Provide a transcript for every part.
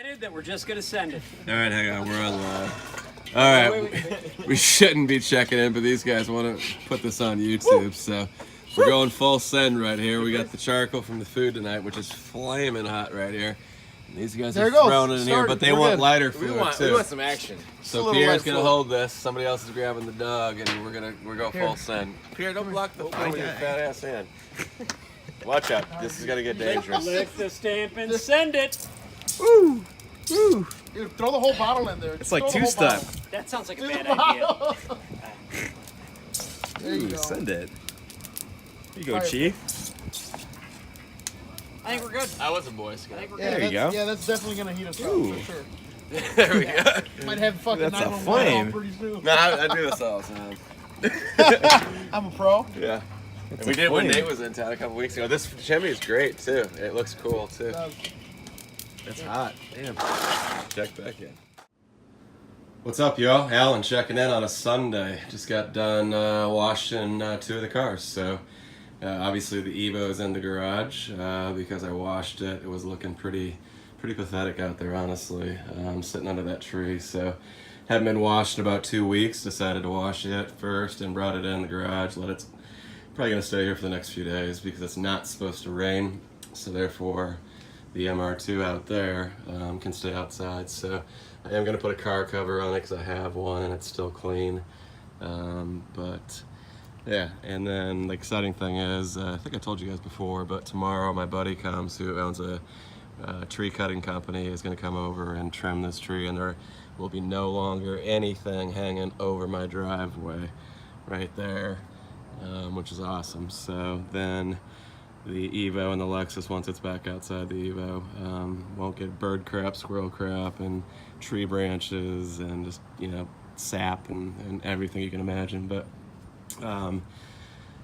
excited that we're just gonna send it. All right, hang on, we're on live. All right, we shouldn't be checking in, but these guys want to put this on YouTube, so we're going full send right here. We got the charcoal from the food tonight, which is flaming hot right here. And these guys are throwing it in here, but they want lighter food too. We want some action. So Pierre's gonna hold this. Somebody else is grabbing the dog, and we're going full send. Pierre, don't block the phone with your fat ass hand. Watch out, this is gonna get dangerous. Lick the stamp and send it. Woo! Woo! Dude, throw the whole bottle in there. It's like two-step. That sounds like a bad idea. There you go. Send it. Here you go, All right. Chief. I think we're good. I was a Boy Scout. I think we're Yeah, good. There you go. Yeah, that's definitely gonna heat us Ooh. up for sure. There we go. Might have fucking That's a 911 flame. on pretty soon. No, I do this all the time. I'm a pro. Yeah. That's And we a did when flame. Nate was in town a couple weeks ago. This chimney is great too. It looks cool too. It's hot. Damn. Check back in. What's up, y'all? Alan checking in on a Sunday. Just got done washing two of the cars. So obviously the Evo's in the garage because I washed it. It was looking pretty pathetic out there, honestly. Sitting under that tree. So hadn't been washed in about 2 weeks. Decided to wash it first and brought it in the garage. It's probably gonna stay here for the next few days because it's not supposed to rain. So therefore, the MR2 out there can stay outside. So I am gonna put a car cover on it because I have one and it's still clean. But yeah, and then the exciting thing is, I think I told you guys before, but tomorrow my buddy comes who owns a tree cutting company is gonna come over and trim this tree, and there will be no longer anything hanging over my driveway right there, which is awesome. So then the Evo and the Lexus, once it's back outside the Evo, won't get bird crap, squirrel crap, and tree branches, and just, sap and everything you can imagine. But I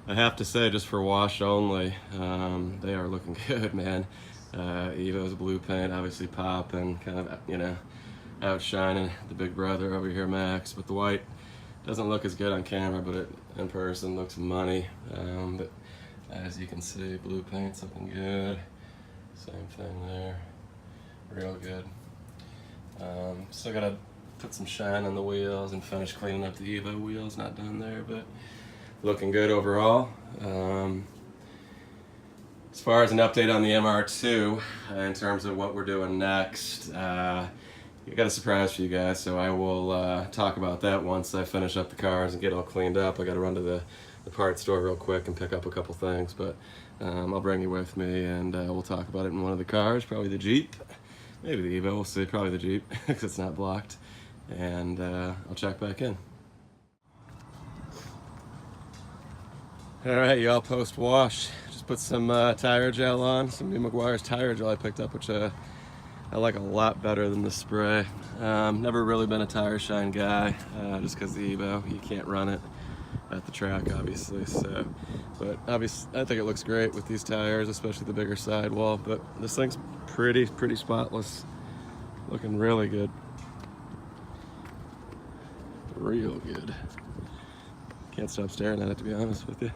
have to say, just for wash only, they are looking good, man. Evo's blue paint, obviously popping, kind of, outshining the big brother over here, Max. But the white doesn't look as good on camera, but it in person looks money. But as you can see, blue paint's looking good. Same thing there, real good. Still gotta put some shine on the wheels and finish cleaning up the Evo wheels. Not done there, but looking good overall. As far as an update on the MR2, in terms of what we're doing next, I got a surprise for you guys, so I will talk about that once I finish up the cars and get all cleaned up. I got to run to the parts store real quick and pick up a couple things, but I'll bring you with me, and we'll talk about it in one of the cars, probably the Jeep, maybe the Evo, we'll see, probably the Jeep, because it's not blocked, and I'll check back in. All right, y'all, post-wash. Just put some tire gel on, some new McGuire's tire gel I picked up, which I like a lot better than the spray. Never really been a tire shine guy, just because the Evo, you can't run it at the track, obviously. So, but obviously, I think it looks great with these tires, especially the bigger sidewall. But this thing's pretty spotless, looking really good, real good. Can't stop staring at it, to be honest with you.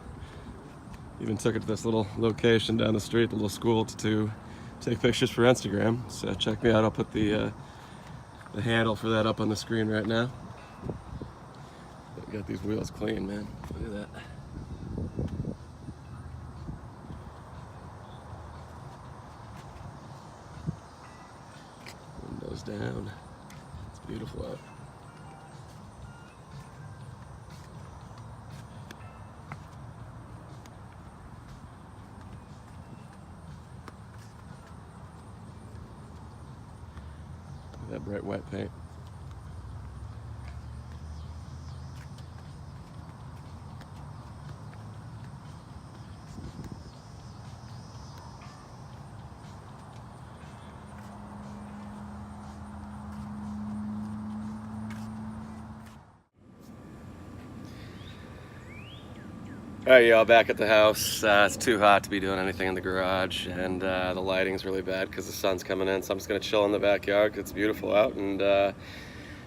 Even took it to this little location down the street, the little school, to take pictures for Instagram. So check me out. I'll put the handle for that up on the screen right now. But got these wheels clean, man. Look at that. Windows down. It's beautiful out. That bright white paint. All right, y'all, back at the house. It's too hot to be doing anything in the garage, and the lighting's really bad because the sun's coming in, so I'm just gonna chill in the backyard because it's beautiful out, and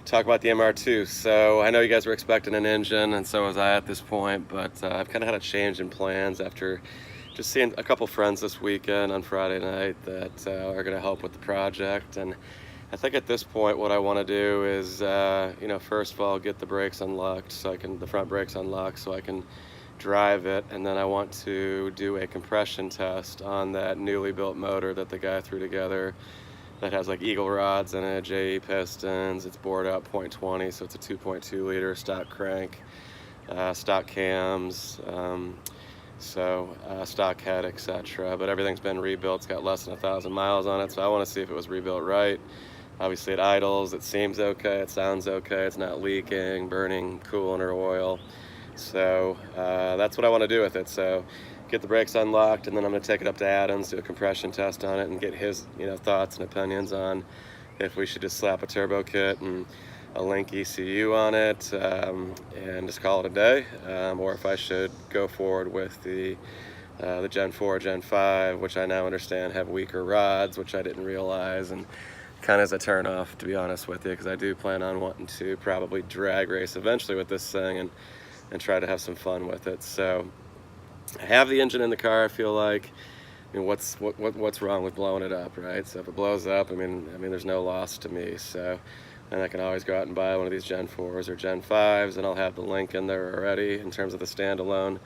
talk about the MR2. So I know you guys were expecting an engine, and so was I at this point, but I've kind of had a change in plans after just seeing a couple friends this weekend on Friday night that are gonna help with the project, and I think at this point what I want to do is, you know, first of all get the brakes unlocked so I can, the front brakes unlocked so I can drive it, and then I want to do a compression test on that newly built motor that the guy threw together that has like eagle rods in it, JE pistons. It's bored out 0.20, so it's a 2.2 liter stock crank, stock cams, stock head, etc. But everything's been rebuilt. It's got less than 1,000 miles on it, so I want to see if it was rebuilt right. Obviously it idles, it seems okay, it sounds okay, it's not leaking, burning coolant or oil. So that's what I want to do with it. So get the brakes unlocked, and then I'm going to take it up to Adams, do a compression test on it, and get his, you know, thoughts and opinions on if we should just slap a turbo kit and a link ECU on it and just call it a day, or if I should go forward with the Gen 4, Gen 5, which I now understand have weaker rods, which I didn't realize, and kind of as a turn off, to be honest with you, because I do plan on wanting to probably drag race eventually with this thing and try to have some fun with it. So I have the engine in the car. I feel like, I mean, what's wrong with blowing it up, right? So if it blows up, I mean there's no loss to me. So, and I can always go out and buy one of these Gen 4s or Gen 5s, and I'll have the link in there already in terms of the standalone,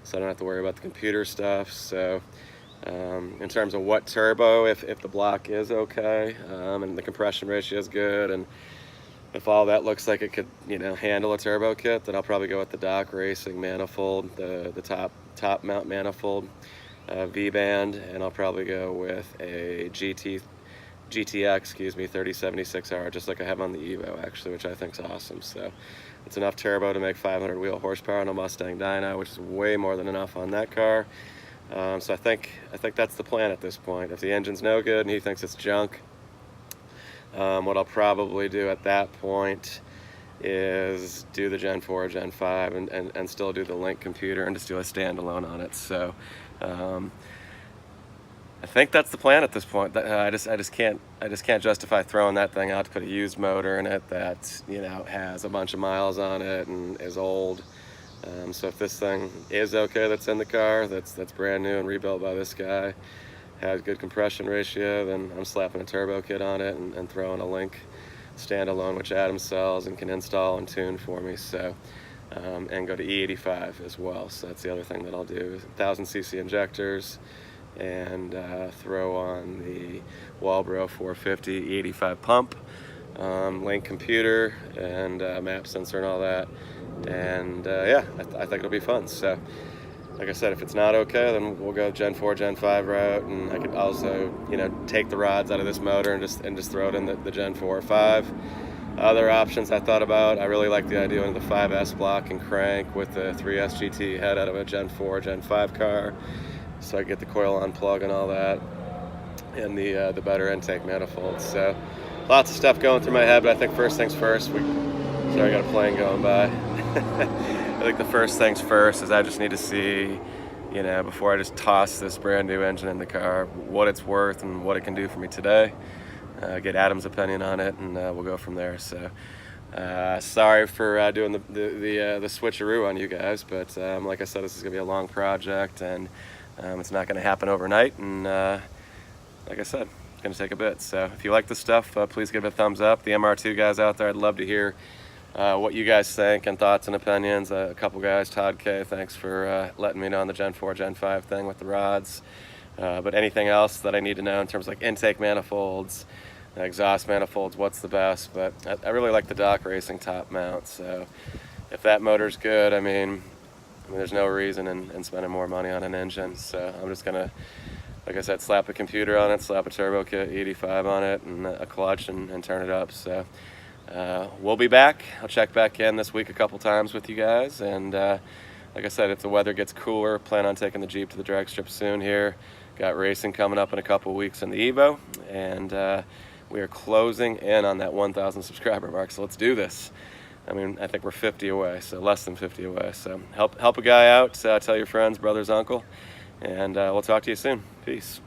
so I don't have to worry about the computer stuff. So in terms of what turbo, if the block is okay, and the compression ratio is good, and if all that looks like it could, you know, handle a turbo kit, then I'll probably go with the Doc Racing manifold, the top mount manifold V-band, and I'll probably go with a GTX 3076R, just like I have on the Evo actually, which I think is awesome. So it's enough turbo to make 500 wheel horsepower on a Mustang dyno, which is way more than enough on that car. So I think that's the plan at this point. If the engine's no good and he thinks it's junk, what I'll probably do at that point is do the Gen 4 or Gen 5 and still do the link computer and just do a standalone on it. So I think that's the plan at this point. I just can't justify throwing that thing out to put a used motor in it that, you know, has a bunch of miles on it and is old. So if this thing is okay, that's in the car, that's brand new and rebuilt by this guy, has good compression ratio, then I'm slapping a turbo kit on it and throwing a link standalone, which Adam sells and can install and tune for me. So and go to E85 as well. So that's the other thing that I'll do: 1,000cc injectors, and throw on the Walbro 450 E85 pump, link computer, and map sensor and all that. And yeah, I think it'll be fun. So like I said, if it's not okay, then we'll go Gen 4, Gen 5 route, and I could also, you know, take the rods out of this motor and just throw it in the Gen 4 or 5. Other options I thought about, I really like the idea of the 5S block and crank with the 3S GT head out of a Gen 4, Gen 5 car, so I get the coil on plug and all that, and the better intake manifolds. So lots of stuff going through my head, but I think first things first. Sorry, I got a plane going by. I think the first things first is I just need to see, you know, before I just toss this brand new engine in the car, what it's worth and what it can do for me today. Get Adam's opinion on it, and we'll go from there. So sorry for doing the switcheroo on you guys, but like I said, this is gonna be a long project, and it's not gonna happen overnight, and like I said, it's gonna take a bit. So if you like this stuff, please give it a thumbs up. The MR2 guys out there, I'd love to hear what you guys think and thoughts and opinions. A couple guys, Todd K, thanks for letting me know on the Gen 4, Gen 5 thing with the rods. But anything else that I need to know in terms of like intake manifolds, exhaust manifolds, what's the best? But I really like the Doc Racing top mount. So if that motor's good, I mean there's no reason in spending more money on an engine. So I'm just gonna, like I said, slap a computer on it, slap a turbo kit, 85 on it, and a clutch, and turn it up. So we'll be back. I'll check back in this week a couple times with you guys, and like I said, if the weather gets cooler, plan on taking the Jeep to the drag strip soon here. Got racing coming up in a couple weeks in the Evo, and we are closing in on that 1,000 subscriber mark, so let's do this. I mean, I think we're 50 away, so less than 50 away. So help a guy out, tell your friends, brothers, uncle, and we'll talk to you soon. Peace.